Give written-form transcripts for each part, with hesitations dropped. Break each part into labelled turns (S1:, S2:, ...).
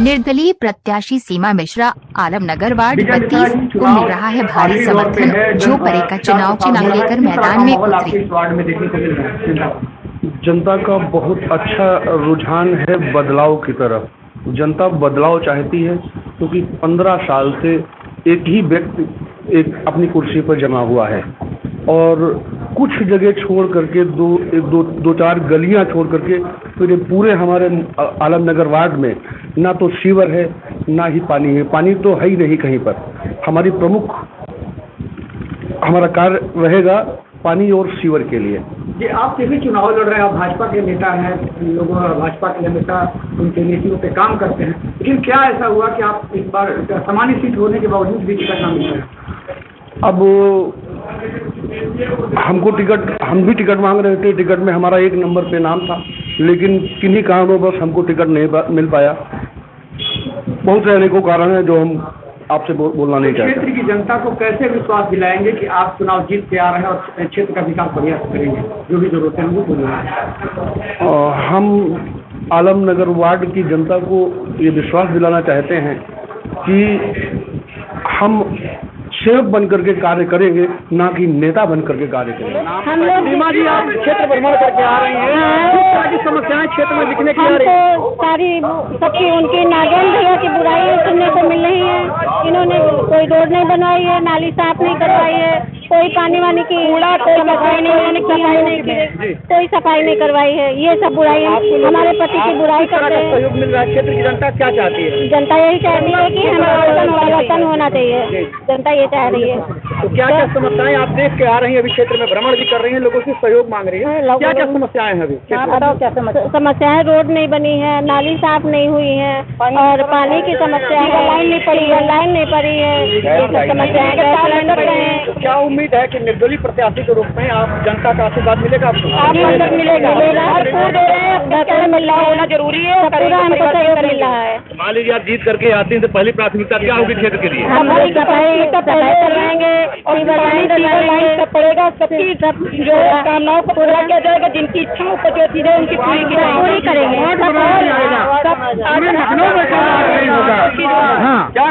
S1: निर्दलीय प्रत्याशी सीमा मिश्रा आलमनगर वार्ड 32 को मिल रहा है भारी समर्थन। जो परे का चुनाव लेकर मैदान में उतरी।
S2: जनता का बहुत अच्छा रुझान है बदलाव की तरफ। जनता बदलाव चाहती है क्योंकि 15 साल से एक ही व्यक्ति अपनी कुर्सी पर जमा हुआ है और कुछ जगह छोड़ करके दो चार गलियां छोड़ करके फिर ये पूरे हमारे आलमनगर वार्ड में ना तो सीवर है ना ही पानी है। पानी तो है ही नहीं कहीं पर। हमारा कार्य रहेगा पानी और सीवर के लिए।
S3: जी, आप किसी चुनाव लड़ रहे हैं, आप भाजपा के नेता हैं, लोग भाजपा के हमेशा उनके नीतियों पे काम करते हैं, लेकिन क्या ऐसा हुआ कि आप इस बार सामान्य सीट होने के बावजूद भी टिकट ना मिल पाया?
S2: अब हम भी टिकट मांग रहे थे। टिकट में हमारा 1 नंबर पे नाम था, लेकिन किन्हीं कारणों बस हमको टिकट नहीं मिल पाया। बहुत से अनेकों कारण है जो हम आपसे बोलना नहीं चाहते।
S3: क्षेत्र की जनता को कैसे विश्वास दिलाएंगे कि आप चुनाव जीत के आ रहे हैं और क्षेत्र का विकास बढ़िया करेंगे? जो भी जरूरत है वो बोलिए।
S2: हम आलमनगर वार्ड की जनता को ये विश्वास दिलाना चाहते हैं कि हम सेवक बन करके कार्य करेंगे, ना कि नेता बन करके कार्य करेंगे।
S3: हम लोग सीमा जी, आप क्षेत्र भ्रमण करके आ रही हैं, किस समस्याएं क्षेत्र में दिखने की आ रही है?
S4: सारी सबकी उनकी नागेंद्र भैया की बुराई सुनने को मिल रही है। इन्होंने कोई रोड नहीं बनवाई है, नाली साफ नहीं करवाई है, कोई पानी वानी की कोई सफाई नहीं करवाई है। ये सब बुराई हमारे पति की बुराई करते हैं।
S3: सहयोग मिल रहा है। क्षेत्र की जनता क्या चाहती है?
S4: जनता यही चाहती है कि हमारा परिवर्तन होना चाहिए। जनता ये चाह रही है।
S3: तो क्या क्या समस्याएं आप देख के आ रही हैं? अभी क्षेत्र में भ्रमण भी कर रही हैं, लोगों से सहयोग मांग रही है। क्या क्या समस्याएं हैं अभी?
S4: क्या समस्याएं? रोड नहीं बनी है, नाली साफ नहीं हुई है और पानी की समस्या है, लाइन नहीं पड़ी है, ये सब समस्याएं।
S3: क्या उम्मीद है कि निर्दलीय प्रत्याशी के रूप में आप जनता का आशीर्वाद मिलेगा आपको?
S4: मिलेगा। होना जरूरी है, पूरा हमको सहयोग मिल रहा है।
S5: मान लीजिए आप जीत करके आते हैं तो पहली प्राथमिकता क्या होगी क्षेत्र के लिए?
S4: हमारी सफाई करवाएंगे और पड़ेगा। सबकी जो कामनाओं को पूरा किया जाएगा, जिनकी इच्छाओं को जो चीजें उनकी पूरी करेंगे।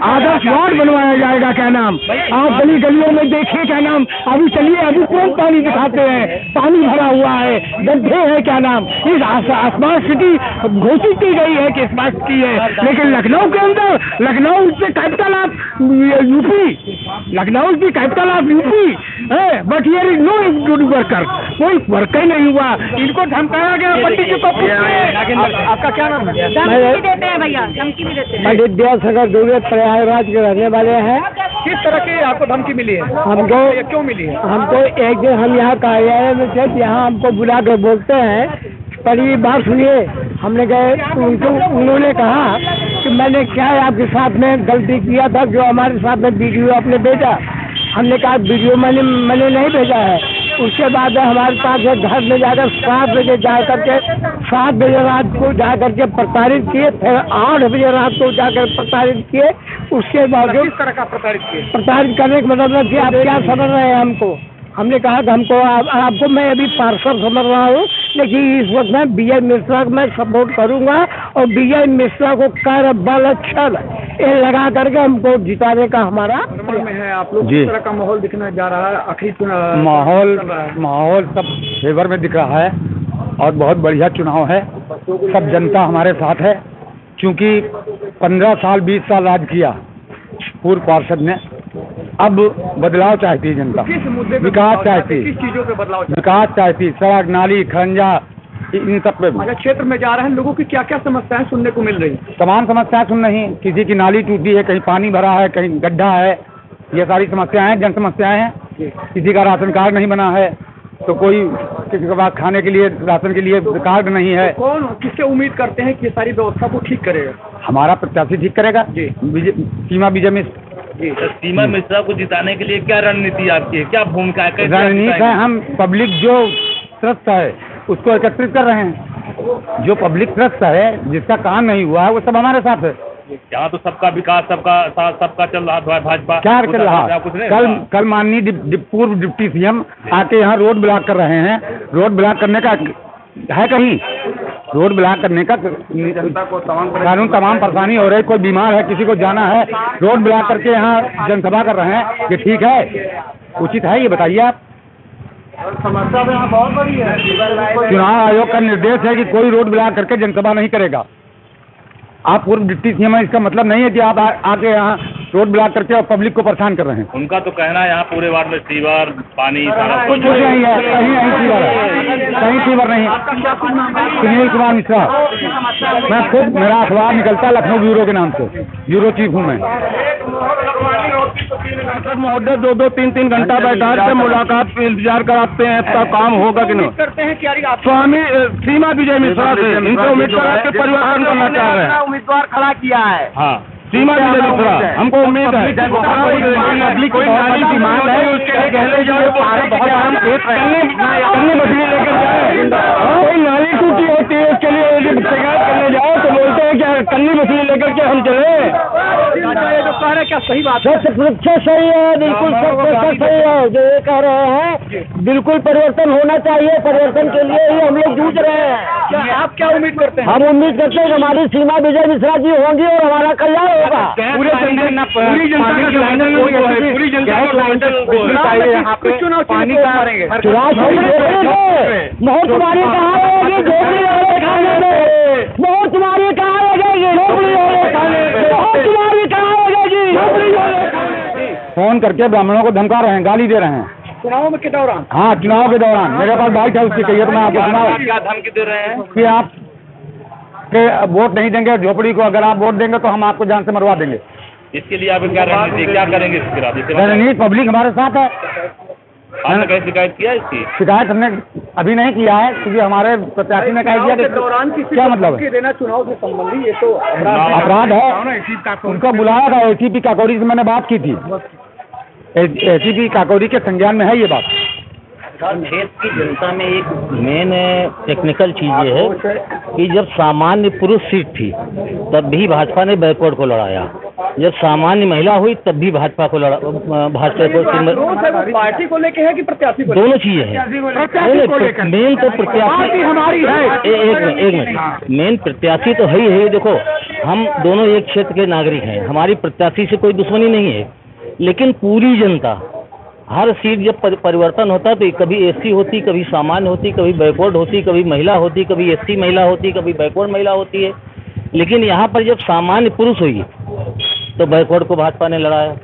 S6: आदर्श वार्ड बनवाया जाएगा। क्या नाम आप गली गलियों में देखिए, क्या नाम अभी चलिए, अभी कौन पानी दिखाते हैं? पानी भरा हुआ है, गड्ढे हैं। क्या नाम इस स्मार्ट सिटी घोषित की गई है कि स्मार्ट सिटी है, लेकिन लखनऊ के अंदर लखनऊ की कैपिटल ऑफ यूपी, लखनऊ की कैपिटल ऑफ यूपी है, but here is no good worker. कोई वर्कर नहीं हुआ। इनको धमकाया गया पट्टी के पप्पू।
S3: आपका क्या नाम है?
S4: धमकी देते हैं भैया, धमकी भी देते हैं।
S6: विद्यासागर दूर प्रयागराज के रहने वाले हैं।
S3: किस तरह की आपको धमकी मिली है?
S6: हमको
S3: क्यों मिली है?
S6: हमको एक दिन हम यहाँ कार्यालय में थे, यहाँ हमको बुला कर बोलते हैं, पहली बात सुनिए। हमने गए उन्होंने कहा कि मैंने क्या आपके साथ में गलती किया था जो हमारे साथ में वीडियो आपने भेजा। हमने कहा वीडियो मैंने नहीं भेजा है। उसके बाद हमारे पास घर में जाकर 7 बजे रात को जा करके प्रताड़ित किए, फिर 8 बजे रात को जाकर प्रताड़ित किए। उसके बाद
S3: किस तरह का प्रताड़ित किए?
S6: प्रताड़ित करने का मतलब कि आप क्या समझ रहे हैं हमको? हमने कहा कि हमको आपको मैं अभी पार्षद समझ रहा हूँ, लेकिन इस वक्त मैं विजय मिश्रा को मैं सपोर्ट करूँगा और विजय मिश्रा को कर बल अक्षर ये लगा करके हमको जिताने का हमारा
S3: में है। आप लोग किस तरह का माहौल दिखने जा रहा है? आखिरी
S6: माहौल सब फेवर में दिख रहा है और बहुत बढ़िया चुनाव है। सब जनता हमारे साथ है, क्योंकि 15 साल 20 साल राज किया पूर्व पार्षद ने। अब बदलाव चाहती है जनता,
S3: किस मुद्दे पे
S6: विकास चाहती है,
S3: किस चीजों पे बदलाव?
S6: विकास चाहती, सड़क नाली खंजा इन सब पे।
S3: अच्छा, क्षेत्र में जा रहे हैं, लोगों की क्या क्या समस्याएं सुनने को मिल रही है?
S6: तमाम समस्याएं सुन रही हैं। किसी की नाली टूटी है, कहीं पानी भरा है, कहीं गड्ढा है, ये सारी समस्याएं हैं, जन समस्याएं हैं। किसी का राशन कार्ड नहीं बना है, तो कोई किसी के पास खाने के लिए राशन के लिए कार्ड नहीं है।
S3: कौन किससे उम्मीद करते हैं कि ये सारी व्यवस्था को ठीक करेगा?
S6: हमारा प्रत्याशी ठीक करेगा जी, सीमा विजय मिश्रा।
S5: सीमा मिश्रा को जिताने के लिए क्या रणनीति आपकी है, क्या भूमिका है?
S6: रणनीति है, हम पब्लिक जो ट्रस्ट है उसको एकत्रित कर रहे हैं। जो पब्लिक ट्रस्ट है, जिसका काम नहीं हुआ है, वो सब हमारे साथ है।
S5: यहाँ तो सबका विकास, सबका साथ, सबका चल रहा है। भाजपा
S6: क्या चल रहा? कल माननीय पूर्व डिप्टी सीएम आके यहाँ रोड ब्लॉक कर रहे हैं। रोड ब्लॉक करने का है कहीं? रोड ब्लॉक करने का कानून तमाम परेशानी हो रही है। कोई बीमार है, किसी को जाना है, रोड ब्लॉक करके यहाँ जनसभा कर रहे हैं, ये ठीक है, उचित है? ये बताइए आप।
S3: समस्या तो यहाँ बहुत बड़ी है।
S6: चुनाव आयोग का निर्देश है कि कोई रोड ब्लॉक करके जनसभा नहीं करेगा। आप पूर्व डिप्टी सीएम हैं, इसका मतलब नहीं है कि आप आके यहाँ रोड ब्लॉक करके और पब्लिक को परेशान कर रहे हैं।
S5: उनका तो कहना है यहाँ पूरे वार्ड में सीवर, पानी, सारा
S6: कुछ नहीं है, कहीं सीवर है, कहीं सीवर नहीं। सुनील कुमार मिश्रा, मैं खुद, मेरा अखबार निकलता है लखनऊ ब्यूरो के नाम से, ब्यूरो चीफ हूँ मैं। महोदय 2-2, 3-3 घंटा बैठा के मुलाकात पे इंतजार कराते हैं, इसका काम होगा कि नहीं
S3: करते हैं क्या
S6: स्वामी सीमा विजय मिश्रा से इनको उम्मीद करा के परिवर्तन करना चाह रहे हैं।
S3: उम्मीदवार खड़ा किया है।
S6: हाँ, सीमा विजय मिश्रा, हमको उम्मीद है पब्लिक कोई नाली डिमांड है, उसके कहने जो कन्नी मछली लेकर जाए, कोई नाली टूटी होती है उसके लिए शिकायत करने जाओ तो बोलते हैं कि कन्नी मछली लेकर के हम चले।
S3: जो कह रहे क्या सही बात है?
S6: सही है, बिल्कुल सही है जो ये कह रहे हैं। बिल्कुल परिवर्तन होना चाहिए, परिवर्तन के लिए ही हम लोग जूझ रहे हैं।
S3: क्या आप क्या उम्मीद करते हैं?
S6: हम उम्मीद करते हैं कि हमारी सीमा विजय मिश्रा जी होंगी और हमारा कल्याण होगा। पूरी जनता
S3: पानी कहाँ मारेंगे?
S6: मोहर तुम्हारी कहाँ रहेगी? झोपड़ी वाले खाने में मोहर तुम्हारी कहाँ लगेगी? झोपड़ी वाले खाने में मोहर तुम्हारी कहाँ लगेगी? झोपड़ी वाले खाने में। फोन करके ब्राह्मणों को धमका रहे हैं, गाली दे रहे हैं
S3: चुनाव के दौरान।
S6: हाँ, चुनाव के दौरान मेरे पास बाइक है, उसकी कहिए तो मैं आपको सुनाऊं।
S5: क्या धमकी दे रहे हैं
S6: कि आप के वोट नहीं देंगे झोपड़ी को, अगर आप वोट देंगे तो हम आपको जान से मरवा देंगे।
S5: इसके लिए आप क्या रणनीति क्या करेंगे? इसके बाद
S6: रणनीति पब्लिक हमारे साथ है।
S5: आपने कहीं शिकायत किया इसकी?
S6: शिकायत हमने अभी नहीं किया है, क्योंकि हमारे प्रत्याशी ने कह दिया कि
S3: दौरान किसी
S6: क्या मतलब है,
S3: देना चुनाव से संबंधी ये तो
S6: अपराध है। उनको बुलाया था एसीपी काकोरी से, मैंने बात की थी। एसीपी काकोरी के संज्ञान में है ये बात।
S7: क्षेत्र की जनता में एक मेन टेक्निकल चीज ये है कि जब सामान्य पुरुष सीट थी तब भी भाजपा ने बैकवर्ड को लड़ाया, जब सामान्य महिला हुई तब भी भाजपा को भाजपा को
S3: पार्टी को लेके है कि प्रत्याशी को?
S7: दोनों चीजें हैं। मेन तो प्रत्याशी
S3: हमारी है।
S7: एक मिनट, मेन प्रत्याशी तो है ही है। देखो, हम दोनों एक क्षेत्र के नागरिक हैं, हमारी प्रत्याशी से कोई दुश्मनी नहीं है, लेकिन पूरी जनता, हर सीट जब परिवर्तन होता तो कभी एससी होती, कभी सामान्य होती, कभी बैकवर्ड होती, कभी महिला होती, कभी एससी महिला होती, कभी बैकवर्ड महिला होती है। लेकिन यहाँ पर जब सामान्य पुरुष हुई तो बैकवर्ड को भाजपा ने लड़ाया,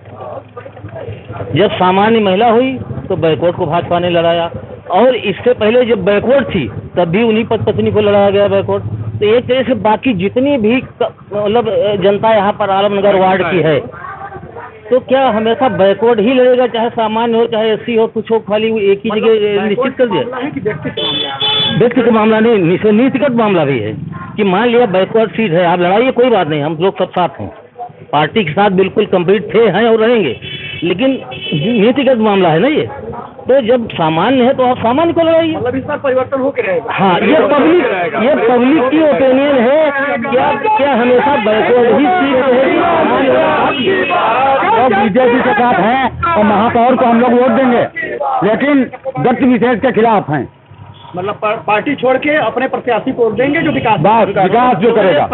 S7: जब सामान्य महिला हुई तो बैकवर्ड को भाजपा ने लड़ाया, और इससे पहले जब बैकवर्ड थी तब भी उन्हीं पद पत्नी को लड़ाया गया बैकवर्ड। तो एक तरह से बाकी जितनी भी मतलब जनता यहाँ पर आलमनगर वार्ड की है, तो क्या हमेशा बैकवर्ड ही लड़ेगा, चाहे सामान्य हो चाहे एससी हो, कुछ हो, खाली एक ही जगह निश्चित कर दिया? व्यक्तिगत मामला नहीं, नीतिगत मामला भी है कि मान लिया बैकवर्ड सीट है, आप लड़ाइए, कोई बात नहीं, हम लोग सब साथ हैं, पार्टी के साथ बिल्कुल कंप्लीट थे, हैं और रहेंगे, लेकिन नीतिगत मामला है ना ये। तो जब सामान्य है तो आप सामान्य को लड़ाइए।
S3: मतलब इस बार परिवर्तन होकर रहेगा।
S7: हाँ, ये पब्लिक की ओपिनियन है। क्या हमेशा बैकवर्ड ही सीट रहेगी?
S6: तो बीजेपी के साथ हैं और महापौर को हम लोग वोट देंगे, लेकिन व्यक्ति विशेष के खिलाफ हैं।
S3: मतलब पार्टी छोड़ के अपने प्रत्याशी को वोट देंगे जो विकास
S6: जो करेगा,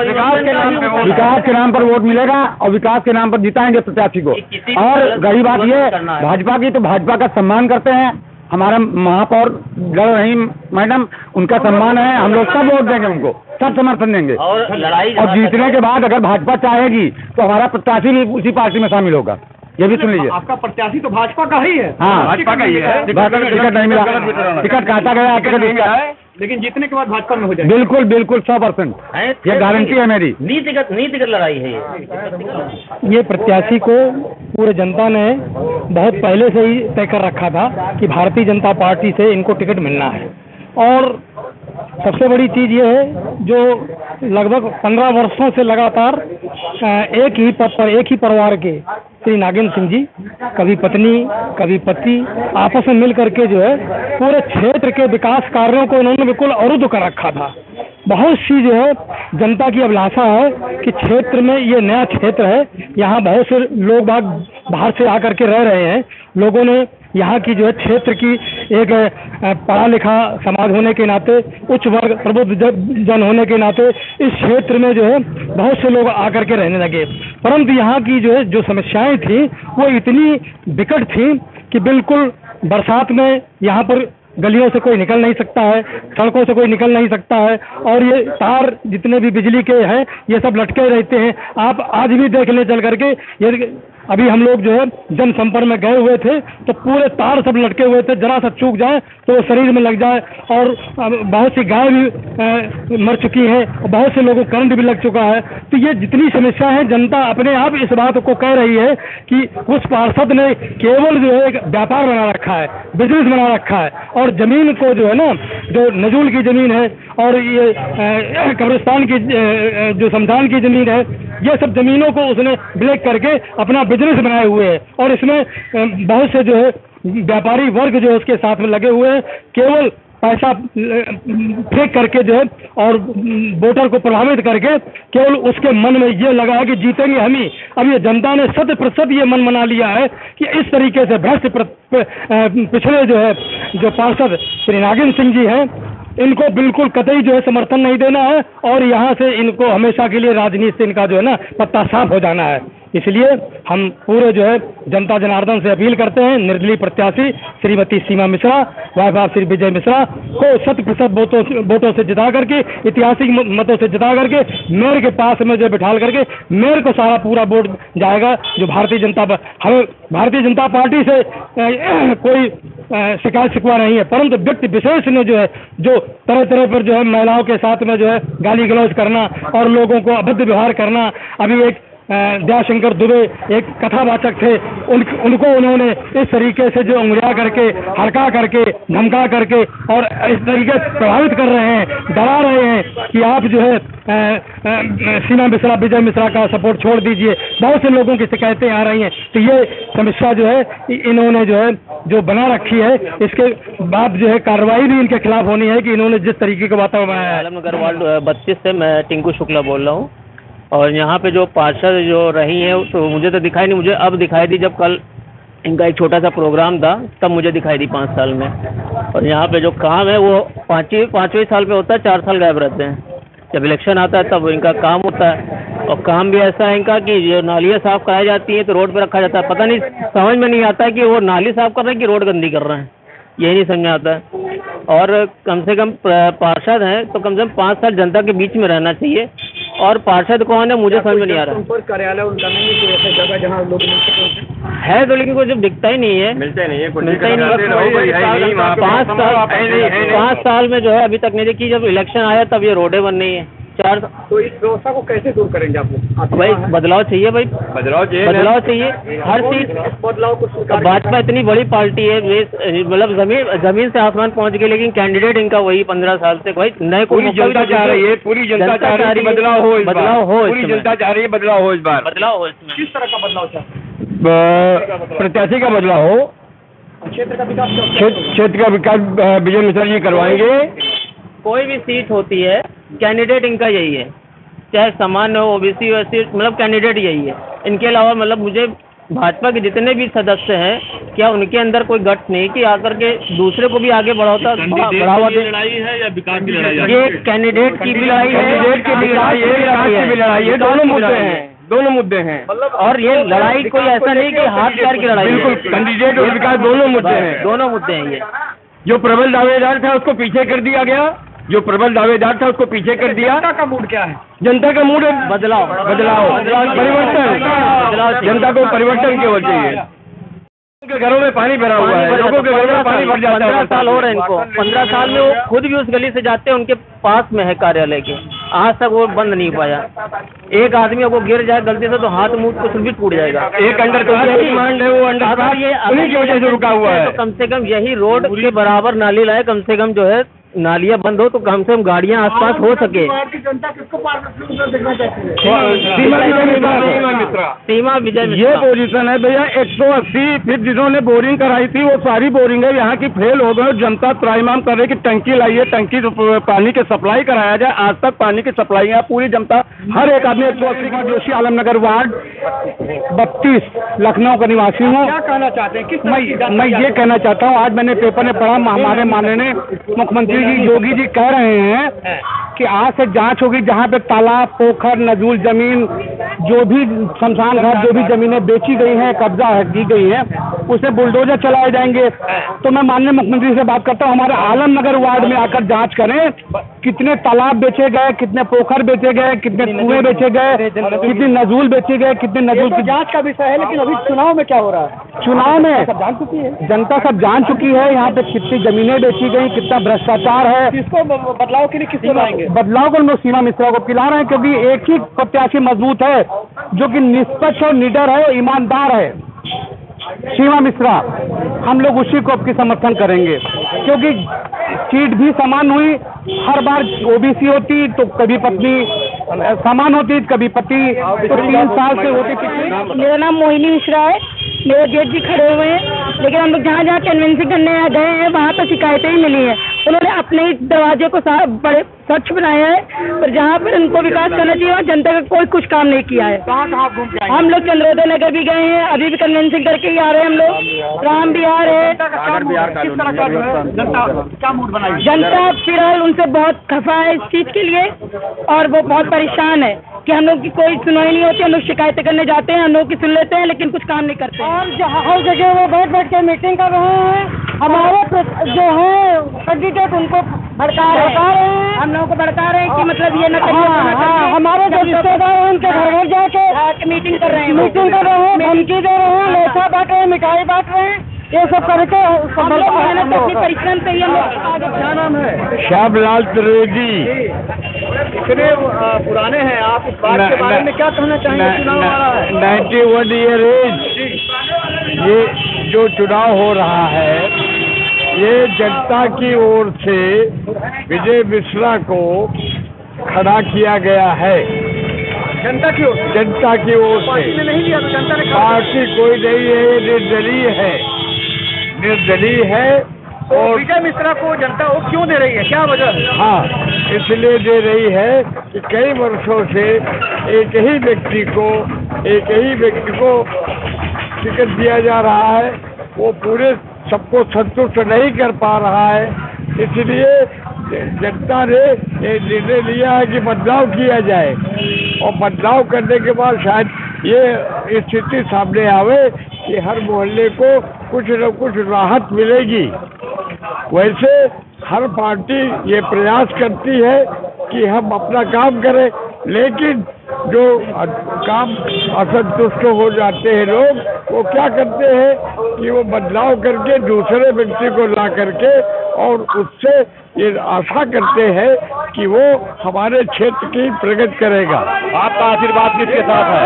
S6: विकास के नाम पर वोट मिलेगा और विकास के नाम पर जिताएंगे प्रत्याशी को। और गई बात ये, भाजपा की तो भाजपा का सम्मान करते हैं, हमारा महापौर लड़ रही मैडम, उनका सम्मान है, हम लोग सब वोट देंगे, उनको सब समर्थन देंगे।
S7: और लड़ाई
S6: और जीतने के बाद अगर भाजपा चाहेगी तो हमारा प्रत्याशी भी उसी पार्टी में शामिल होगा, ये भी सुन लीजिए।
S3: आपका प्रत्याशी तो भाजपा का ही है।
S6: हाँ, भाजपा का ही है। टिकट नहीं मिला, टिकट काटा गया, टिकट नहीं मिला,
S3: लेकिन जीतने के बाद भाजपा में हो जाएगा।
S6: बिल्कुल बिल्कुल 100%, ये गारंटी है मेरी।
S7: नीतिगत लड़ाई है
S6: ये प्रत्याशी को पूरे जनता ने बहुत पहले से ही तय कर रखा था कि भारतीय जनता पार्टी से इनको टिकट मिलना है। और सबसे बड़ी चीज़ ये है, जो लगभग 15 वर्षों से लगातार एक ही पद पर, एक ही परिवार के श्री नागेंद्र सिंह जी, कभी पत्नी कभी पति, आपस में मिल करके जो है पूरे क्षेत्र के विकास कार्यों को इन्होंने बिल्कुल अवरुद्ध कर रखा था। बहुत सी जो है जनता की अभिलाषा है कि क्षेत्र में, ये नया क्षेत्र है, यहाँ बहुत से लोग बाग बाहर से आकर के रह रहे हैं, लोगों ने यहाँ की जो है क्षेत्र की एक पढ़ा लिखा समाज होने के नाते, उच्च वर्ग प्रबुद्ध जन होने के नाते इस क्षेत्र में जो है बहुत से लोग आकर के रहने लगे। परंतु यहाँ की जो है जो समस्याएं थी वो इतनी विकट थी कि बिल्कुल बरसात में यहाँ पर गलियों से कोई निकल नहीं सकता है, सड़कों से कोई निकल नहीं सकता है, और ये तार जितने भी बिजली के हैं ये सब लटके रहते हैं। आप आज भी देख लें चल करके, ये अभी हम लोग जो है जनसंपर्क में गए हुए थे तो पूरे तार सब लटके हुए थे, जरा सा चूक जाए तो शरीर में लग जाए, और बहुत सी गाय भी मर चुकी हैं और बहुत से लोगों को करंट भी लग चुका है। तो ये जितनी समस्या है जनता अपने आप इस बात को कह रही है कि उस पार्षद ने केवल जो है एक व्यापार बना रखा है, बिजनेस बना रखा है, और जमीन को जो है ना, जो नजूल की जमीन है और ये कब्रिस्तान की जो शमशान की जमीन है, ये सब जमीनों को उसने ब्लैक करके अपना बिजनेस बनाए हुए हैं, और इसमें बहुत से जो है व्यापारी वर्ग जो है उसके साथ में लगे हुए हैं, केवल पैसा फेंक करके जो है और वोटर को प्रभावित करके केवल उसके मन में ये लगा है कि जीतेंगे हम ही। अब ये जनता ने 100% ये मन बना लिया है कि इस तरीके से भ्रष्ट पिछले जो है जो पार्षद श्री नागिन सिंह जी हैं, इनको बिल्कुल कतई जो है समर्थन नहीं देना है, और यहाँ से इनको हमेशा के लिए राजनीति से इनका जो है ना पत्ता साफ हो जाना है। इसलिए हम पूरे जो है जनता जनार्दन से अपील करते हैं, निर्दलीय प्रत्याशी श्रीमती सीमा मिश्रा व श्री विजय मिश्रा को 100% वोटों से जिता करके, ऐतिहासिक मतों से जिता करके मेयर के पास में जो बिठाल करके मेयर को सारा पूरा वोट जाएगा। जो हमें भारतीय जनता पार्टी से कोई शिकायत शिकवा नहीं है, परंतु व्यक्ति विशेष ने जो है जो तरह तरह पर जो है महिलाओं के साथ में जो है गाली गलौज करना और लोगों को अभद्र व्यवहार करना। अभी एक दयाशंकर दुबे एक कथावाचक थे, उनको उन्होंने इस तरीके से जो उंगलियां करके, हड़का करके, धमका करके और इस तरीके से प्रभावित कर रहे हैं, डरा रहे हैं कि आप जो है सीमा मिश्रा, विजय मिश्रा का सपोर्ट छोड़ दीजिए। बहुत से लोगों की शिकायतें आ रही हैं, तो ये समस्या जो है इन्होंने जो है जो बना रखी है, इसके बाद जो है कार्रवाई भी इनके खिलाफ होनी है कि इन्होंने जिस तरीके का वातावरण बनाया है।
S8: आलमनगर वार्ड 32 से मैं टिंकू शुक्ला बोल रहा हूँ, और यहाँ पे जो पार्षद जो रही हैं तो मुझे तो दिखाई नहीं, मुझे अब दिखाई दी जब कल इनका एक छोटा सा प्रोग्राम था तब मुझे दिखाई दी 5 साल में। और यहाँ पे जो काम है वो पाँचवें साल पे होता है, 4 साल गायब रहते हैं। जब इलेक्शन आता है तब इनका काम होता है, और काम भी ऐसा है इनका कि जो नालियाँ साफ़ कराई जाती हैं तो रोड पे रखा जाता है। पता नहीं, समझ में नहीं आता है कि वो नाली साफ़ कर रहे हैं कि रोड गंदी कर रहे हैं, यही नहीं समझ में आता है। और कम से कम पार्षद हैं तो कम से कम 5 साल जनता के बीच में रहना चाहिए, और पार्षद कौन है मुझे समझ में नहीं आ रहा।
S3: संपर्क कार्यालय उनका नहीं है, कोई ऐसा जगह जहाँ लोग मिल सकें
S8: है तो, लेकिन कोई जब दिखता ही नहीं है, मिलता ही नहीं है। 5 साल में जो है अभी तक नहीं देखी। जब इलेक्शन आया तब ये रोडें बन रही है 4।
S3: तो इस व्यवस्था को कैसे दूर करेंगे आप लोग?
S8: भाई बदलाव चाहिए, भाई बदलाव चाहिए हर चीज
S3: बदलाव को स्वीकार।
S8: भाजपा इतनी बड़ी पार्टी है, मतलब जमीन से आसमान पहुंच गई, लेकिन कैंडिडेट इनका वही 15 साल से भाई नए को
S6: जनता चाह रही है, पूरी जनता चाह रही है बदलाव हो, पूरी जनता चाह रही है बदलाव हो, इस बार
S8: बदलाव हो। इसमें
S3: किस तरह का बदलाव चाहते
S6: प्रत्याशी का बदलाव हो,
S3: क्षेत्र का विकास?
S6: क्षेत्र का विकास विजय मिश्रा जी करवाएंगे।
S8: कोई भी सीट होती है कैंडिडेट इनका यही है, चाहे सामान्य हो, ओबीसी हो, एससी, मतलब कैंडिडेट यही है। इनके अलावा मतलब मुझे भाजपा के जितने भी सदस्य हैं, क्या उनके अंदर कोई गट नहीं कि आकर के दूसरे को भी आगे बढ़ावा दे।
S5: लड़ाई है या विकास की लड़ाई है?
S8: ये कैंडिडेट की भी लड़ाई है,
S6: कैंडिडेट की भी लड़ाई है, दोनों मुद्दे हैं।
S8: और ये लड़ाई कोई ऐसा नहीं कि हाथ पैर की लड़ाई है,
S6: बिल्कुल कैंडिडेट और विकास दोनों मुद्दे हैं।
S8: ये
S6: जो प्रबल दावेदार था उसको पीछे कर दिया गया, जो प्रबल दावेदार था उसको पीछे कर दिया।
S3: जनता का मूड क्या है?
S6: जनता का मूड बदलाव, परिवर्तन। जनता को परिवर्तन केवल चाहिए। के घरों में पानी भरा हुआ है, लोगों के घरों में पानी भर जाता है।
S8: 15 साल हो रहे हैं इनको, 15 साल में वो खुद भी उस गली से जाते हैं, उनके पास में है कार्यालय के, आज तक वो बंद नहीं पाया। एक आदमी अगर गिर जाए गलती से तो हाथ मुंह कुछ भी टूट जाएगा।
S6: एक अंडर डिमांड है, वो अंडर
S8: ये
S6: उन्हीं की वजह से रुका हुआ है।
S8: तो कम से कम यही रोड के बराबर नाली लाए, कम से कम जो है नालियाँ बंद हो तो कम से कम गाड़ियाँ आसपास हो सके।
S3: जनता किसको पार्षद देखना चाहती है?
S8: सीमा विजय मिश्रा।
S6: ये पोजीशन है भैया। 180 फीट जिन्होंने बोरिंग कराई थी वो सारी बोरिंग है यहाँ की फेल हो गई। जनता त्राहिमाम कर रही कि टंकी लाइए, टंकी पानी की सप्लाई कराया जाए। आज तक पानी की सप्लाई है, पूरी जनता हर एक आदमी 180 का जोशी आलमनगर वार्ड 32 लखनऊ का निवासी हूँ।
S3: क्या कहना चाहते हैं? किस
S6: मैं ये कहना चाहता हूँ, आज मैंने पेपर में पढ़ा हमारे माननीय मुख्यमंत्री जी योगी जी कह रहे हैं कि आज से जांच होगी, जहाँ पे तालाब, पोखर, नजूल जमीन, जो भी शमशान घाट, जो भी जमीनें बेची गई हैं, कब्जा की गई है, उसे बुलडोजर चलाए जाएंगे। तो मैं माननीय मुख्यमंत्री से बात करता हूँ, हमारे आलमनगर वार्ड में आकर जांच करें, कितने तालाब बेचे गए, कितने पोखर बेचे गए, कितने कुएं बेचे गए, कितने नजूल बेचे गए, कितने नजूल की
S3: जांच का विषय है। लेकिन अभी चुनाव में क्या हो रहा है?
S6: चुनाव में
S3: सब जान चुकी है,
S6: जनता सब जान चुकी है यहाँ पे कितनी जमीनें बेची गई, कितना भ्रष्टाचार है।
S3: किसको बदलाव के लिए किसको लाएंगे?
S6: बदलाव को हम लोग सीमा मिश्रा को पिला रहे हैं, क्योंकि एक ही प्रत्याशी मजबूत है जो कि निष्पक्ष और निडर है और ईमानदार है, सीमा मिश्रा। हम लोग उसी को आपकी समर्थन करेंगे, क्योंकि सीट भी समान हुई। हर बार ओबीसी होती तो कभी पत्नी समान होती, कभी पति, तो 3 साल से होती थी।
S4: मेरा नाम मोहिनी मिश्रा है। मेरे जेठ जी खड़े हुए हैं, लेकिन हम लोग जहाँ जहाँ कन्वेंसिंग करने गए हैं वहाँ पर शिकायतें ही मिली हैं। उन्होंने अपने ही दरवाजे को बड़े स्वच्छ बनाया है, पर जहाँ पर उनको विकास करना चाहिए वहाँ जनता का कुछ काम नहीं किया है।
S3: कहाँ घूम के आएंगे?
S4: हम लोग चंद्रोदय नगर भी गए हैं, अभी भी कन्वेंसिंग करके ही आ रहे हैं हम लोग। राम बिहार है।
S3: किस तरह का जो है जनता क्या मूड बनाई?
S4: जनता फिलहाल उनसे बहुत खफा है इस चीज के लिए, और वो बहुत परेशान है कि हम लोग की कोई सुनवाई नहीं होती। हम लोग शिकायतें करने जाते हैं, हम लोग की सुन लेते हैं, लेकिन कुछ काम नहीं करते। और हर जगह वो बैठ बैठ के मीटिंग कर रहे हैं। हमारे जो है कैंडिडेट उनको भड़का रहे हैं, हम लोगों को भड़का रहे हैं कि मतलब ये न करिए। हमारे जो रिश्तेदार हैं उनके घर घर जाके मीटिंग कर रहे हैं, धमकी दे रहे हैं, लेखा बांट रहे हैं, मिठाई बांट रहे हैं, ये सब करके मेहनत अपनी परिश्रम से ही हम लोग।
S3: क्या नाम है?
S6: श्यामलाल त्रिवेदी।
S3: इतने पुराने हैं आप, इस बात के बारे में क्या कहना चाहेंगे? चुनाव आ रहा है,
S6: 91 ईयर एज। ये जो चुनाव हो रहा है ये जनता की ओर से विजय मिश्रा को खड़ा किया गया है।
S3: जनता की ओर?
S6: जनता की ओर
S3: पार्टी ने
S6: से।
S3: नहीं लिया तो जनता ने
S6: पार्टी कोई नहीं है, ये निर्दलीय है, निर्दलीय है। और
S3: विजय मिश्रा को जनता वोट क्यों दे रही है? क्या वजह है?
S6: हाँ, इसलिए दे रही है कि कई वर्षों से एक ही व्यक्ति को टिकट दिया जा रहा है, वो पूरे सबको संतुष्ट नहीं कर पा रहा है। इसलिए जनता ने ये निर्णय लिया है कि बदलाव किया जाए, और बदलाव करने के बाद शायद ये स्थिति सामने आवे कि हर मोहल्ले को कुछ न कुछ राहत मिलेगी। वैसे हर पार्टी ये प्रयास करती है कि हम अपना काम करें, लेकिन जो काम असंतुष्ट हो जाते हैं लोग, वो क्या करते हैं कि वो बदलाव करके दूसरे व्यक्ति को ला करके और उससे ये आशा करते हैं कि वो हमारे क्षेत्र की प्रगति करेगा।
S7: आपका आशीर्वाद किसके साथ है?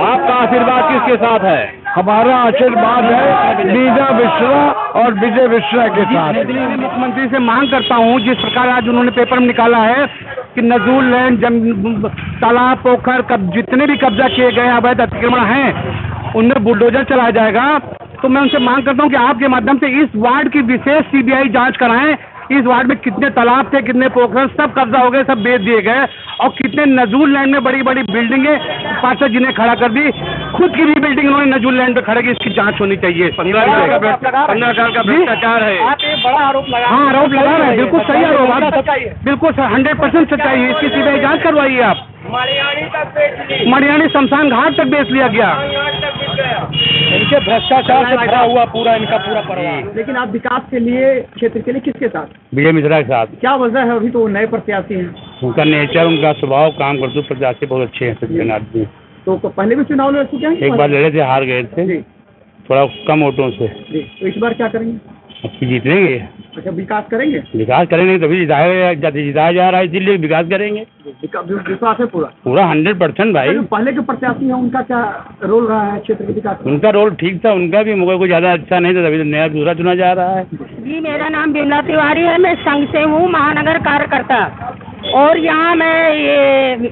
S7: आपका आशीर्वाद किसके साथ है?
S6: हमारा आशीर्वाद है मीना मिश्रा और विजय मिश्रा के साथ। मैं मुख्यमंत्री से मांग करता हूँ, जिस प्रकार आज उन्होंने पेपर में निकाला है कि नजूल लैंड, तालाब, पोखर, जितने भी कब्जा किए गए अवैध अतिक्रमण हैं उनमें बुलडोजर चलाया जाएगा। तो मैं उनसे मांग करता हूँ कि आपके माध्यम से इस वार्ड की विशेष सीबीआई जांच कराएं। इस वार्ड में कितने तालाब थे, कितने पोखर, सब कब्जा हो गए, सब बेच दिए गए, और कितने नजूल लैंड में बड़ी बड़ी बिल्डिंगें पार्षद जी ने खड़ा कर दी। खुद की भी बिल्डिंग उन्होंने नजूल लैंड पे खड़े की, इसकी जांच होनी चाहिए।
S7: 15 साल का भ्रष्टाचार है।
S3: आप एक बड़ा आरोप लगा।
S6: हाँ, आरोप लगा रहे हैं, बिल्कुल सही आरोप, बिल्कुल 100% सच्चाई है। इसकी सीबीआई जांच करवाइए आप। मड़ियाणी शमशान घाट तक बेच लिया गया।
S3: इनके भ्रष्टाचार से भरा हुआ इनका पूरा परिवार। लेकिन आप विकास के लिए, क्षेत्र के लिए किसके साथ?
S6: विजय मिश्रा के साथ।
S3: क्या वजह है? अभी तो वो नए प्रत्याशी हैं।
S6: उनका नेचर, उनका स्वभाव, काम करते प्रत्याशी बहुत अच्छे हैं, सज्जन आदमी।
S3: तो पहले भी चुनाव लड़ चुके हैं?
S6: एक बार लड़े थे, हार गए थे
S3: जी।
S6: थोड़ा कम वोटों से।
S3: जी, तो इस बार क्या करेंगे?
S6: अब जीतेंगे।
S3: अच्छा, विकास करेंगे?
S9: विकास करेंगे तभी जिताया जा रहा है, इसीलिए विकास करेंगे।
S3: विश्वास है पूरा?
S9: पूरा 100% भाई।
S3: जो पहले के प्रत्याशी हैं उनका क्या रोल रहा है क्षेत्र के विकास में?
S9: उनका रोल ठीक था, उनका भी मुझे कोई ज़्यादा अच्छा नहीं था, तभी तो नया दूसरा चुना जा रहा है।
S4: जी, मेरा नाम बिमला तिवारी है, मैं संघ से हूँ, महानगर कार्यकर्ता। और यहाँ मैं ये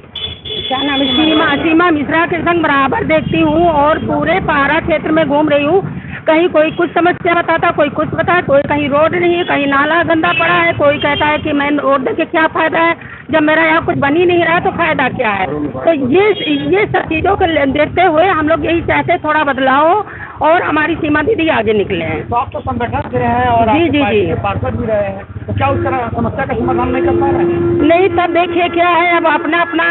S4: क्या नाम है, सीमा मिश्रा के संग बराबर देखती हूँ और पूरे पारा क्षेत्र में घूम रही हूँ। कहीं कोई कुछ समस्या बताता, कोई कुछ बताता, कोई कहीं रोड नहीं है, कहीं नाला गंदा पड़ा है, कोई कहता है कि मैं रोड देके क्या फायदा है जब मेरा यहाँ कुछ बन ही नहीं रहा तो फायदा क्या है। तो ये सब चीज़ों को देखते हुए हम लोग यही चाहते हैं थोड़ा बदलाव हो और हमारी सीमा दीदी आगे निकले हैं।
S3: तो आप तो संगठन से हैं और
S4: जी जी जी
S3: पार्षद भी रहे हैं, तो क्या उस तरह समस्या का समाधान नहीं कर पा रहे हैं?
S4: नहीं, तब देखिए क्या है, अब अपना अपना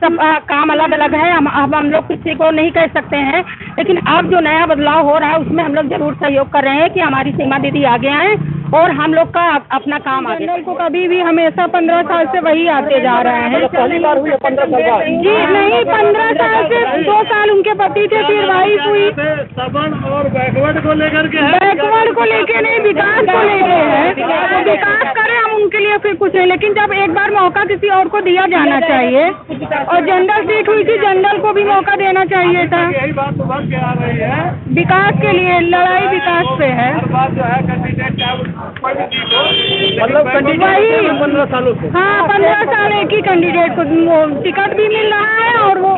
S4: सब काम अलग अलग है। हम लोग किसी को नहीं कह सकते हैं, लेकिन अब जो नया बदलाव हो रहा है उसमें हम लोग जरूर सहयोग कर रहे हैं कि हमारी सीमा दीदी आगे आए और हम लोग का अपना काम आगे। जनरल को कभी भी हमेशा 15 साल से वही आते जा रहे हैं।
S3: पहली बार हुई है 15 साल बाद?
S4: जी नहीं, 15 साल से 2 साल उनके पति थे, फिर वाइफ हुई।
S3: सबन और बैकवर्ड को लेकर के है?
S4: बैकवर्ड को लेके नहीं, विकास को लेके है। तो विकास करें हम उनके लिए, फिर कुछ नहीं। लेकिन जब एक बार मौका किसी और को दिया जाना चाहिए और जनरल सीट हुई थी, जनरल को भी मौका देना चाहिए था।
S3: यही बात तो बन के आ रही है,
S4: विकास के लिए लड़ाई विकास पे है।
S3: हर बात जो है कैंडिडेट मतलब कैंडिडेट 15 सालों से।
S4: हाँ, 15 साल एक ही कैंडिडेट को टिकट भी मिल रहा है और वो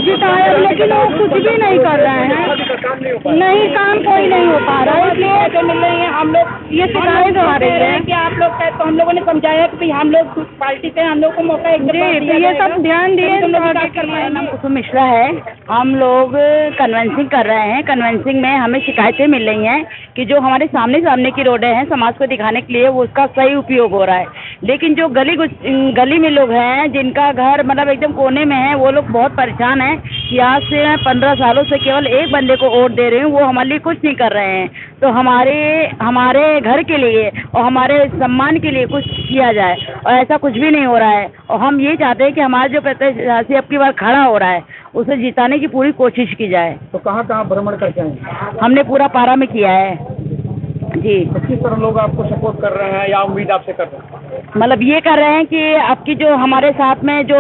S4: जिताया, लेकिन वो कुछ भी नहीं कर रहे हैं। नहीं, काम कोई नहीं हो पा रहा है, इसलिए मिल रही है। हम लोग ये शिकायत आ रही है कि आप लोग तो हम लोगों ने समझाया कि हम लोग पार्टी से हम लोग को मौका एक ये सब ध्यान दिए। नाम कुसुम मिश्रा है। हम लोग कन्वेंसिंग कर रहे हैं। कन्वेंसिंग में हमें शिकायतें मिल रही हैं कि जो हमारे सामने की रोडें हैं समाज को दिखाने के लिए वो उसका सही उपयोग हो रहा है, लेकिन जो गली में लोग हैं जिनका घर मतलब एकदम कोने में है, वो लोग बहुत परेशान हैं कि आज से मैं 15 सालों से केवल एक बंदे को वोट दे रही हूँ, वो हमारे लिए कुछ नहीं कर रहे हैं। तो हमारे घर के लिए और हमारे सम्मान के लिए कुछ किया जाए, और ऐसा कुछ भी नहीं हो रहा है। और हम ये चाहते हैं कि हमारा जो प्रत्याशी अब की बार खड़ा हो रहा है उसे जिताने की पूरी कोशिश की जाए।
S3: तो कहाँ कहाँ भ्रमण करके आए?
S4: हमने पूरा पारा में किया है जी।
S3: तो किस तरह लोग आपको सपोर्ट कर रहे हैं या उम्मीद आपसे कर रहे हैं?
S4: मतलब ये कर रहे हैं कि आपकी जो हमारे साथ में जो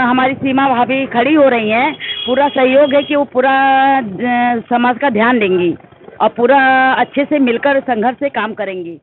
S4: हमारी सीमा भाभी खड़ी हो रही हैं, पूरा सहयोग है कि वो पूरा समाज का ध्यान देंगी और पूरा अच्छे से मिलकर संघर्ष से काम करेंगी।